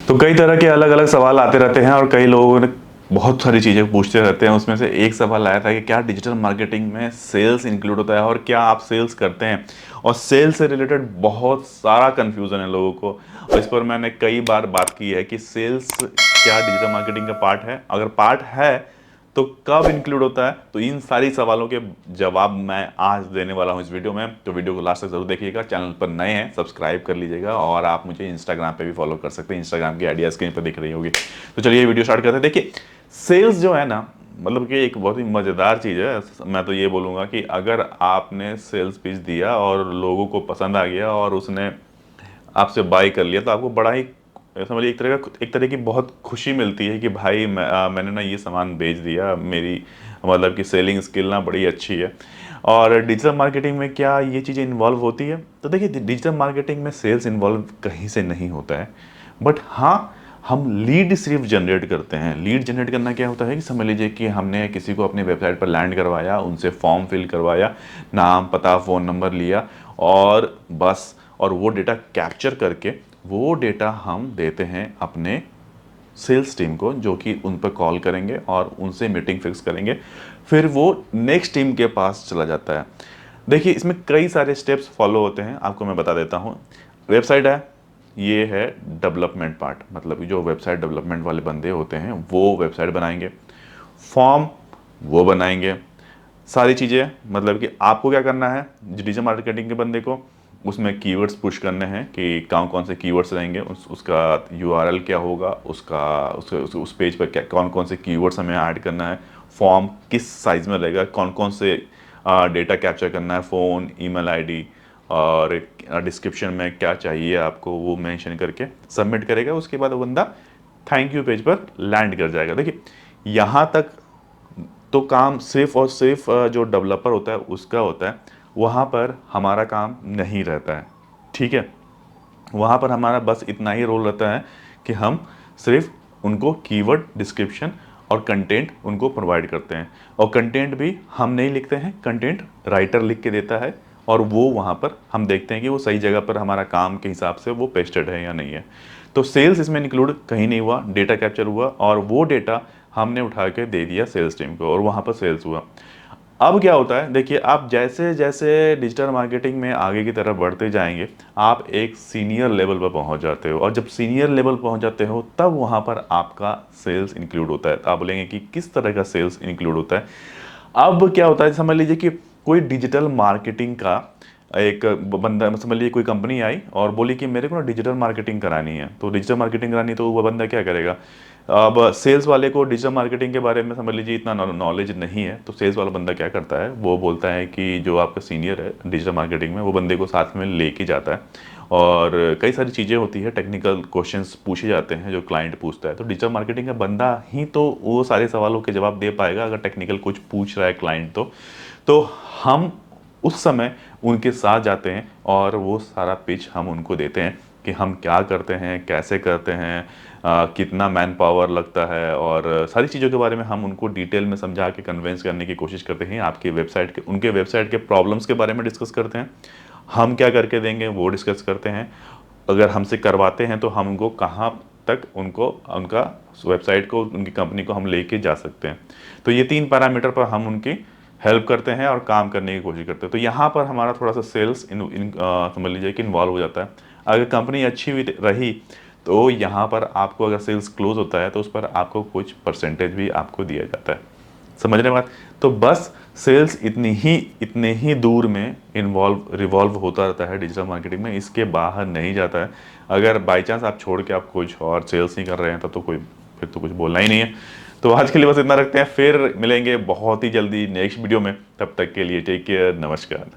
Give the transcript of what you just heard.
तो कई तरह के अलग अलग सवाल आते रहते हैं और कई लोगों ने बहुत सारी चीज़ें पूछते रहते हैं। उसमें से एक सवाल आया था कि क्या डिजिटल मार्केटिंग में सेल्स इंक्लूड होता है और क्या आप सेल्स करते हैं। और सेल्स से रिलेटेड बहुत सारा कन्फ्यूज़न है लोगों को, और इस पर मैंने कई बार बात की है कि सेल्स क्या डिजिटल मार्केटिंग का पार्ट है, अगर पार्ट है तो कब इंक्लूड होता है। तो इन सारी सवालों के जवाब मैं आज देने वाला हूं इस वीडियो में, तो वीडियो को लास्ट तक जरूर देखिएगा। चैनल पर नए हैं सब्सक्राइब कर लीजिएगा, और आप मुझे इंस्टाग्राम पे भी फॉलो कर सकते हैं, इंस्टाग्राम की आइडिया स्क्रीन पर दिख रही होगी। तो चलिए वीडियो स्टार्ट करते हैं। देखिए, सेल्स जो है ना, मतलब कि एक बहुत ही मज़ेदार चीज़ है। मैं तो ये बोलूँगा कि अगर आपने सेल्स पिच दिया और लोगों को पसंद आ गया और उसने आपसे बाई कर लिया, तो आपको बड़ा ही समझिए एक तरह की बहुत खुशी मिलती है कि भाई मैंने ना ये सामान बेच दिया, मेरी मतलब कि सेलिंग स्किल ना बड़ी अच्छी है। और डिजिटल मार्केटिंग में क्या ये चीज़ें इन्वॉल्व होती है? तो देखिए, डिजिटल मार्केटिंग में सेल्स इन्वॉल्व कहीं से नहीं होता है, बट हाँ, हम लीड सिर्फ जनरेट करते हैं। लीड जनरेट करना क्या होता है कि समझ लीजिए कि हमने किसी को अपनी वेबसाइट पर लैंड करवाया, उनसे फॉर्म फिल करवाया, नाम पता फ़ोन नंबर लिया और बस, और वो डेटा कैप्चर करके वो डेटा हम देते हैं अपने सेल्स टीम को, जो कि उन पर कॉल करेंगे और उनसे मीटिंग फिक्स करेंगे। फिर वो नेक्स्ट टीम के पास चला जाता है। देखिए, इसमें कई सारे स्टेप्स फॉलो होते हैं, आपको मैं बता देता हूँ। वेबसाइट है, ये है डेवलपमेंट पार्ट, मतलब जो वेबसाइट डेवलपमेंट वाले बंदे होते हैं वो वेबसाइट बनाएंगे। फॉर्म वो बनाएंगे। सारी चीज़ें, मतलब कि आपको क्या करना है, डिजिटल मार्केटिंग के बंदे को उसमें कीवर्ड्स पुश करने हैं कि कौन कौन से कीवर्ड्स रहेंगे, उसका यूआरएल क्या होगा, उस पेज पर क्या कौन कौन से कीवर्ड्स हमें ऐड करना है, फॉर्म किस साइज़ में रहेगा, कौन कौन से डेटा कैप्चर करना है, फ़ोन, ईमेल आईडी, और डिस्क्रिप्शन में क्या चाहिए आपको वो मेंशन करके सबमिट करेगा। उसके बाद वो बंदा थैंक यू पेज पर लैंड कर जाएगा। देखिए, यहाँ तक तो काम सिर्फ और सिर्फ जो डेवलपर होता है उसका होता है। वहाँ पर हमारा काम नहीं रहता है, ठीक है। वहाँ पर हमारा बस इतना ही रोल रहता है कि हम सिर्फ उनको कीवर्ड, डिस्क्रिप्शन और कंटेंट उनको प्रोवाइड करते हैं। और कंटेंट भी हम नहीं लिखते हैं, कंटेंट राइटर लिख के देता है, और वो वहाँ पर हम देखते हैं कि वो सही जगह पर हमारा काम के हिसाब से वो पेस्टेड है या नहीं है। तो सेल्स इसमें इंक्लूड कहीं नहीं हुआ, डेटा कैप्चर हुआ और वो डेटा हमने उठा के दे दिया सेल्स टीम को, और वहाँ पर सेल्स हुआ। अब क्या होता है, देखिए, आप जैसे जैसे डिजिटल मार्केटिंग में आगे की तरफ बढ़ते जाएंगे, आप एक सीनियर लेवल पर पहुंच जाते हो, और जब सीनियर लेवल पहुंच जाते हो तब वहां पर आपका सेल्स इंक्लूड होता है। तो आप बोलेंगे कि किस तरह का सेल्स इंक्लूड होता है। अब क्या होता है, समझ लीजिए कि कोई डिजिटल मार्केटिंग का एक बंदा, समझ लीजिए कोई कंपनी आई और बोली कि मेरे को ना डिजिटल मार्केटिंग करानी है। तो डिजिटल मार्केटिंग करानी है, तो वो बंदा क्या करेगा, अब सेल्स वाले को डिजिटल मार्केटिंग के बारे में समझ लीजिए इतना नॉलेज नहीं है, तो सेल्स वाला बंदा क्या करता है, वो बोलता है कि जो आपका सीनियर है डिजिटल मार्केटिंग में, वो बंदे को साथ में लेके जाता है, और कई सारी चीज़ें होती है, टेक्निकल क्वेश्चंस पूछे जाते हैं जो क्लाइंट पूछता है। तो डिजिटल मार्केटिंग का बंदा ही तो वो सारे सवालों के जवाब दे पाएगा अगर टेक्निकल कुछ पूछ रहा है क्लाइंट। तो हम उस समय उनके साथ जाते हैं और वो सारा पिच हम उनको देते हैं कि हम क्या करते हैं, कैसे करते हैं, कितना मैन पावर लगता है, और सारी चीज़ों के बारे में हम उनको डिटेल में समझा के कन्विंस करने की कोशिश करते हैं। आपकी वेबसाइट के, उनके वेबसाइट के प्रॉब्लम्स के बारे में डिस्कस करते हैं, हम क्या करके देंगे वो डिस्कस करते हैं। अगर हमसे करवाते हैं तो हम उनको कहाँ तक उनको उनका वेबसाइट को, उनकी कंपनी को हम लेके जा सकते हैं। तो ये 3 पैरामीटर पर हम उनकी हेल्प करते हैं और काम करने की कोशिश करते हैं। तो यहाँ पर हमारा थोड़ा सा सेल्स समझ लीजिए कि इन्वॉल्व हो जाता है। अगर कंपनी अच्छी भी रही तो यहाँ पर आपको, अगर सेल्स क्लोज होता है तो उस पर आपको कुछ परसेंटेज भी आपको दिया जाता है। समझ रहे बात? तो बस सेल्स इतने ही दूर में रिवॉल्व होता रहता है डिजिटल मार्केटिंग में, इसके बाहर नहीं जाता है। अगर बाई चांस आप छोड़ के आप कुछ और सेल्स नहीं कर रहे हैं तब तो फिर तो कुछ बोलना ही नहीं है। तो आज के लिए बस इतना रखते हैं, फिर मिलेंगे बहुत ही जल्दी नेक्स्ट वीडियो में। तब तक के लिए टेक केयर, नमस्कार।